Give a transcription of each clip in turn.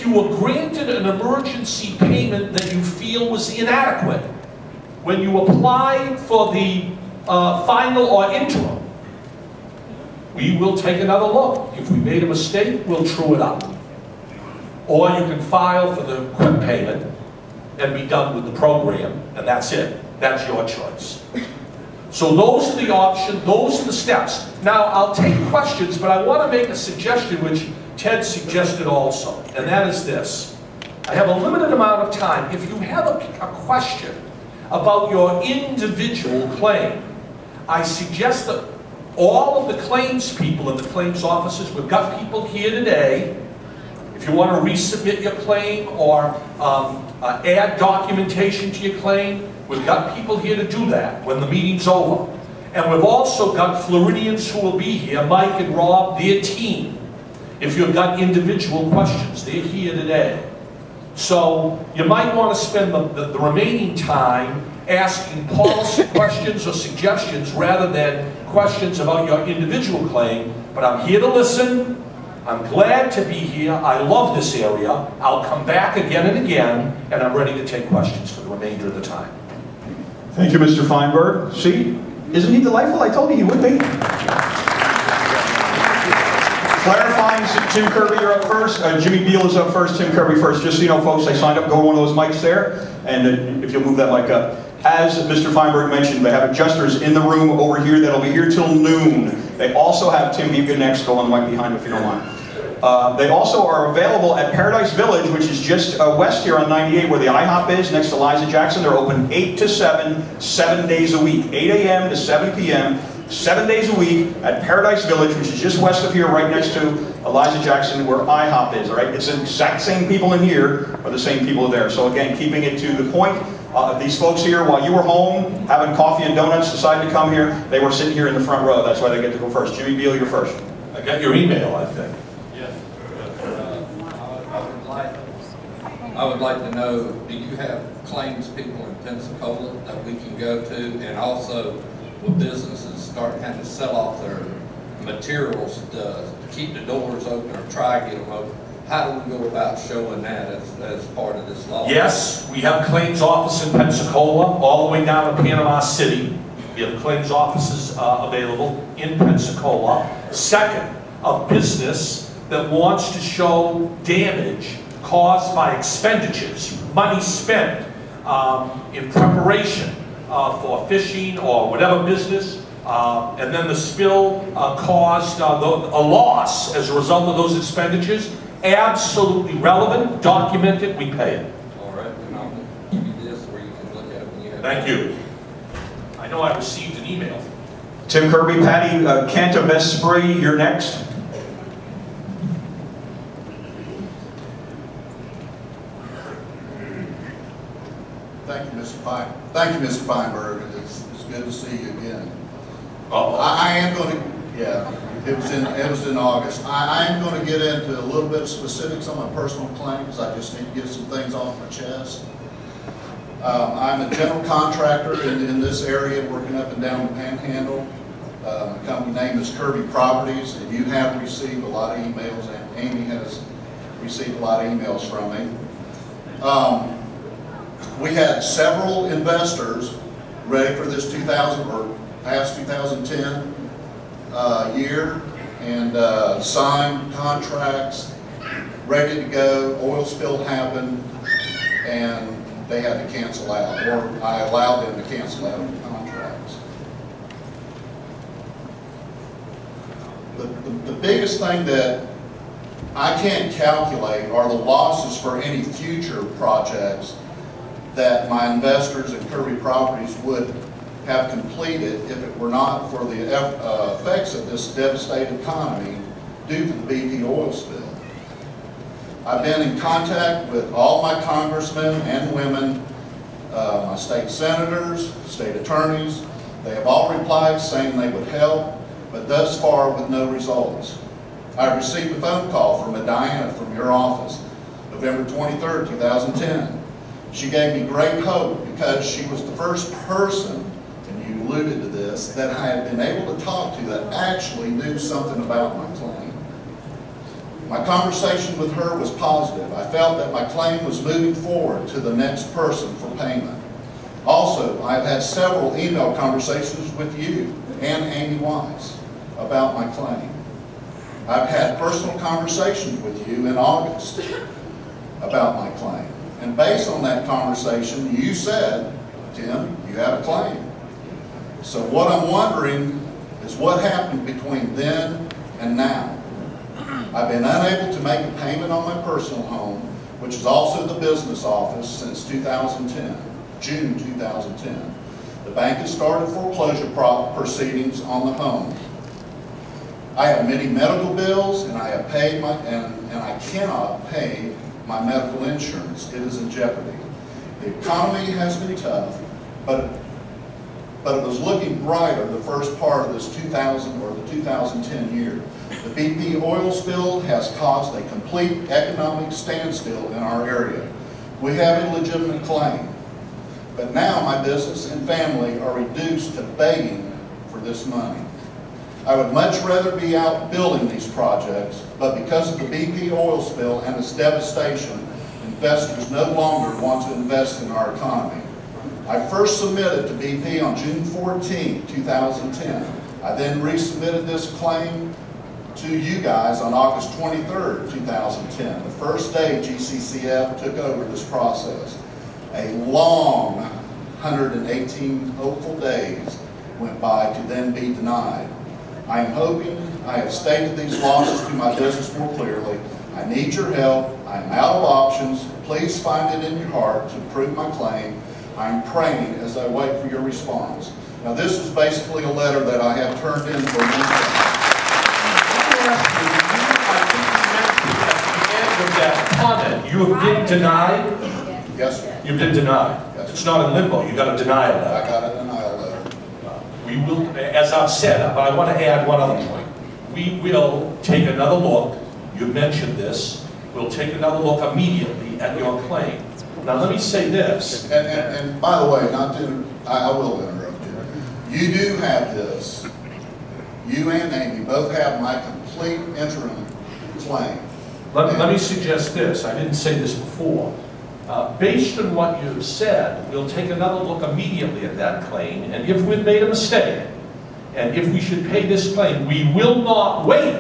you were granted an emergency payment that you feel was inadequate, when you apply for the final or interim, we will take another look. If we made a mistake, we'll true it up. Or you can file for the quick payment and be done with the program, and that's it. That's your choice. So those are the options, those are the steps. Now, I'll take questions, but I want to make a suggestion which Ted suggested also, and that is this. I have a limited amount of time. If you have a question about your individual claim, I suggest that all of the claims people in the claims offices, we've got people here today. If you want to resubmit your claim or add documentation to your claim, we've got people here to do that when the meeting's over. And we've also got Floridians who will be here, Mike and Rob, their team. If you've got individual questions, they're here today. So you might want to spend the remaining time asking policy questions or suggestions rather than questions about your individual claim. But I'm here to listen. I'm glad to be here. I love this area. I'll come back again and again, and I'm ready to take questions for the remainder of the time. Thank you, Mr. Feinberg. See, isn't he delightful? I told you he would be. Clarifying, Tim Kirby, you're up first. Jimmy Beal is up first, Tim Kirby first. Just so you know, folks, I signed up. Go to one of those mics there, and if you'll move that mic up. As Mr. Feinberg mentioned, they have adjusters in the room over here that'll be here till noon. They also have Tim Buchan next, go on the mic behind him if you don't mind. They also are available at Paradise Village, which is just west here on 98 where the IHOP is, next to Liza Jackson. They're open 8 to 7, 7 days a week. 8 a.m. to 7 p.m., 7 days a week at Paradise Village, which is just west of here, right next to Liza Jackson, where IHOP is, all right? It's the exact same people in here, or the same people there. So again, keeping it to the point, these folks here, while you were home having coffee and donuts, decided to come here, they were sitting here in the front row. That's why they get to go first. Jimmy Beal, you're first. I got your email, I think. I would like to know, do you have claims people in Pensacola that we can go to? And also, with businesses starting having to sell off their materials to keep the doors open or try to get them open, how do we go about showing that as part of this law? Yes, we have claims office in Pensacola, all the way down to Panama City. We have claims offices available in Pensacola. Second, a business that wants to show damage caused by expenditures, money spent in preparation for fishing or whatever business, and then the spill caused a loss as a result of those expenditures. Absolutely relevant, documented, we pay it. All right, and I'll give you this where you can look at it when you have Thank you. I know I received an email. Tim Kirby, Patty Cantavespri, you're next. Thank you, Mr. Feinberg. It's good to see you again. I am going to, yeah, it was in August. I am going to get into a little bit of specifics on my personal claims. I just need to get some things off my chest. I'm a general contractor in this area, working up and down the Panhandle. The company name is Kirby Properties, and you have received a lot of emails, and Amy has received a lot of emails from me. We had several investors ready for this 2000 or past 2010 year, and signed contracts, ready to go. Oil spill happened, and they had to cancel out, or I allowed them to cancel out the contracts. The biggest thing that I can't calculate are the losses for any future projects that my investors in Kirby Properties would have completed if it were not for the effects of this devastated economy due to the BP oil spill. I've been in contact with all my congressmen and women, my state senators, state attorneys. They have all replied saying they would help, but thus far with no results. I received a phone call from a Diana from your office, November 23rd, 2010. She gave me great hope because she was the first person, and you alluded to this, that I had been able to talk to that actually knew something about my claim. My conversation with her was positive. I felt that my claim was moving forward to the next person for payment. Also, I've had several email conversations with you and Amy Wise about my claim. I've had personal conversations with you in August about my claim. And based on that conversation, you said, Tim, you have a claim. So what I'm wondering is what happened between then and now. I've been unable to make a payment on my personal home, which is also the business office, since 2010, June 2010. The bank has started foreclosure proceedings on the home. I have many medical bills, and I have paid my, and I cannot pay my medical insurance. It is in jeopardy. The economy has been tough, but it was looking brighter the first part of this 2010 year. The BP oil spill has caused a complete economic standstill in our area. We have a legitimate claim, but now my business and family are reduced to begging for this money. I would much rather be out building these projects, but because of the BP oil spill and its devastation, investors no longer want to invest in our economy. I first submitted to BP on June 14, 2010. I then resubmitted this claim to you guys on August 23, 2010, the first day GCCF took over this process. A long 118 hopeful days went by to then be denied. I am hoping I have stated these losses to my business more clearly. I need your help. I am out of options. Please find it in your heart to prove my claim. I am praying as I wait for your response. Now, this is basically a letter that I have turned in for you. That comment, you have been denied? Yes, sir. You've been denied. Yes. It's not in limbo. You got a denial letter. I got a denial letter. We will, as I've said, but I want to add one other point. We will take another look. You mentioned this. We'll take another look immediately at your claim. Now, let me say this. And by the way, I will interrupt you. You do have this. You and Amy both have my complete interim claim. Let me suggest this. I didn't say this before. Based on what you've said, we'll take another look immediately at that claim, and if we've made a mistake, and if we should pay this claim, we will not wait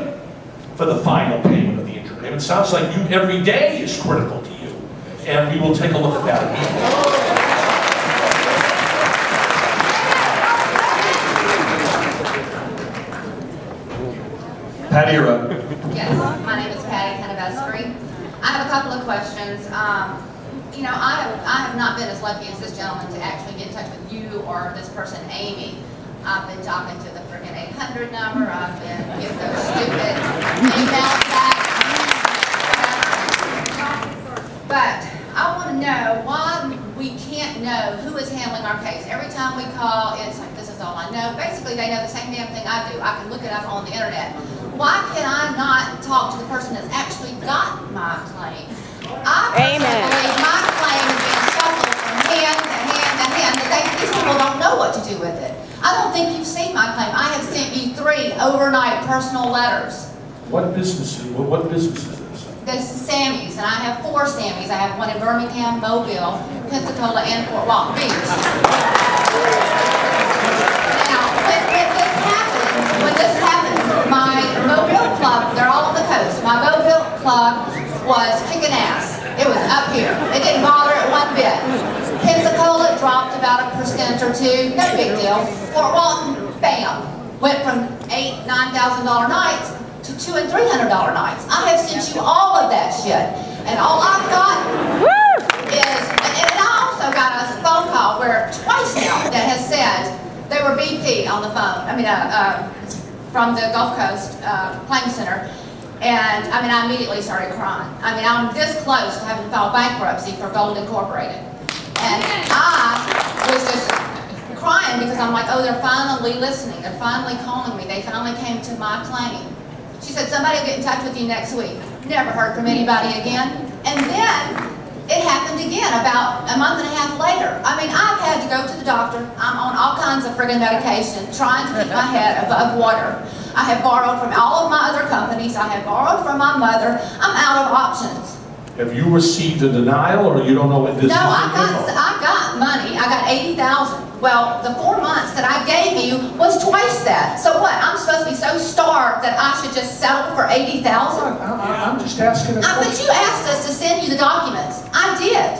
for the final payment of the interim payment. It sounds like you every day is critical to you, and we will take a look at that immediately. Patty, you're up. Yes, my name is Patty Canavescary. I have a couple of questions. You know, I have not been as lucky as this gentleman to actually get in touch with you or this person, Amy. I've been talking to the friggin' 800 number. I've been getting those stupid emails back. But I want to know why we can't know who is handling our case. Every time we call, it's like, this is all I know. Basically, they know the same damn thing I do. I can look it up on the internet. Why can I not talk to the person that's actually got my claim? I personally believe my claim is being shuffled from hand to hand to hand, that these people don't know what to do with it. I don't think you've seen my claim. I have sent you 3 overnight personal letters. What business is this? This is Sammy's, and I have 4 Sammy's. I have one in Birmingham, Mobile, Pensacola, and Fort Walton Beach. Now, when this happened, my Mobile club, they're all on the coast. My Mobile club was kicking ass. It was up here. It didn't bother it one bit. Pensacola dropped about 1% or 2, no big deal. Fort Walton, bam, went from $8,000, $9,000 nights to $200 and $300 nights. I have sent you all of that shit, and all I've got is, and I also got a phone call where twice now that has said they were BP on the phone. I mean, from the Gulf Coast Claim Center. And, I mean, I immediately started crying. I mean, I'm this close to having to file bankruptcy for Gold Incorporated. And I was just crying because I'm like, oh, they're finally listening. They're finally calling me. They finally came to my claim. She said, somebody will get in touch with you next week. Never heard from anybody again. And then it happened again about a month and a half later. I mean, I've had to go to the doctor. I'm on all kinds of friggin' medication, trying to keep my head above water. I have borrowed from all of my other companies. I have borrowed from my mother. I'm out of options. Have you received a denial, or you don't know what this is? No, I got money. I got $80,000. Well, the 4 months that I gave you was twice that. So what? I'm supposed to be so starved that I should just settle for $80,000? I'm just asking a question. But you asked us to send you the documents. I did.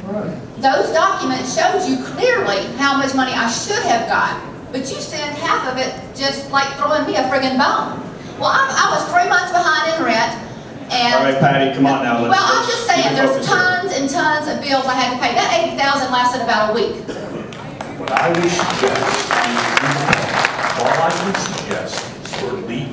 Right. Those documents showed you clearly how much money I should have got. But you sent half of it just like throwing me a friggin' bone. Well, I was 3 months behind in rent. And, all right, Patty, come on now. Well, I'm just saying, there's tons and tons of bills I had to pay. That $80,000 lasted about a week. What I would suggest is, all I would suggest is for leave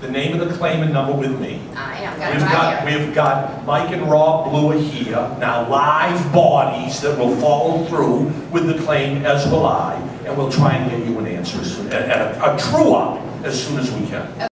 the name of the claim and number with me. I am, got it right here. We've got Mike and Rob Blue are here, now live bodies that will follow through with the claim, as will I, and we'll try and get you an answer, and a true up as soon as we can.